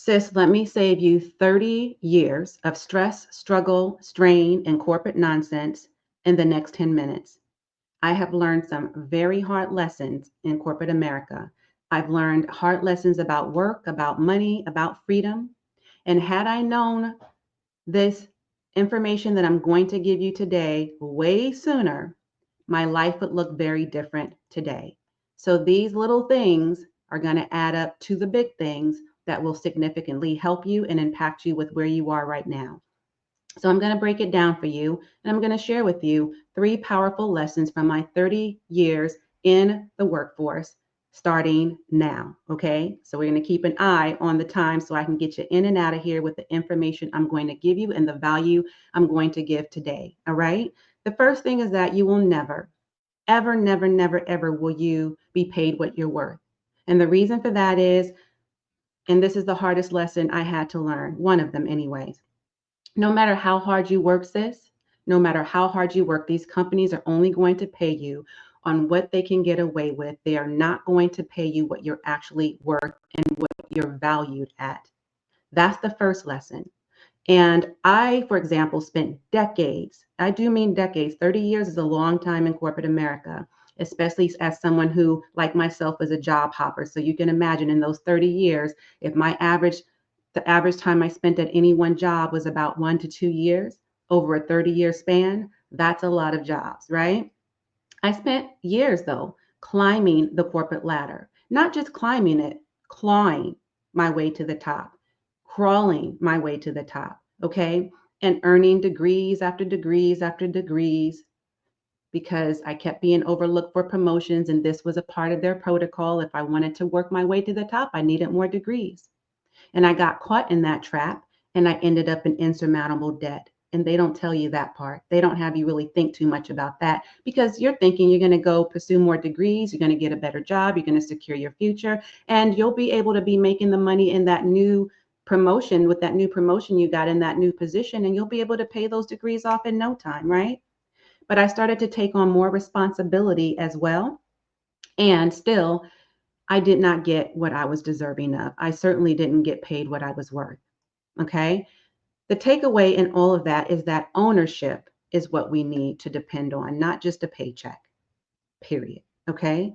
Sis, let me save you 30 years of stress, struggle, strain, and corporate nonsense in the next 10 minutes. I have learned some very hard lessons in corporate America. I've learned hard lessons about work, about money, about freedom. And had I known this information that I'm going to give you today way sooner, my life would look very different today. So these little things are going to add up to the big things that will significantly help you and impact you with where you are right now. So I'm going to break it down for you, and I'm going to share with you three powerful lessons from my 30 years in the workforce starting now. Okay. So we're going to keep an eye on the time so I can get you in and out of here with the information I'm going to give you and the value I'm going to give today. All right. The first thing is that you will never, ever, never, never, ever will you be paid what you're worth. And the reason for that is, and this is the hardest lesson I had to learn, one of them, anyways. No matter how hard you work, sis, no matter how hard you work, these companies are only going to pay you on what they can get away with. They are not going to pay you what you're actually worth and what you're valued at. That's the first lesson. And I, for example, spent decades, I do mean decades, 30 years is a long time in corporate America, especially as someone who, like myself, is a job hopper. So you can imagine in those 30 years, if the average time I spent at any one job was about 1 to 2 years over a 30-year span, that's a lot of jobs, right? I spent years, though, climbing the corporate ladder, not just climbing it, clawing my way to the top, crawling my way to the top, okay? And earning degrees after degrees after degrees because I kept being overlooked for promotions, and this was a part of their protocol. If I wanted to work my way to the top, I needed more degrees. And I got caught in that trap and I ended up in insurmountable debt. And they don't tell you that part. They don't have you really think too much about that because you're thinking you're going to go pursue more degrees, you're going to get a better job, you're going to secure your future, and you'll be able to be making the money in that new promotion with that new promotion you got in that new position, and you'll be able to pay those degrees off in no time, right? But I started to take on more responsibility as well. And still, I did not get what I was deserving of. I certainly didn't get paid what I was worth. Okay. The takeaway in all of that is that ownership is what we need to depend on, not just a paycheck, period. Okay.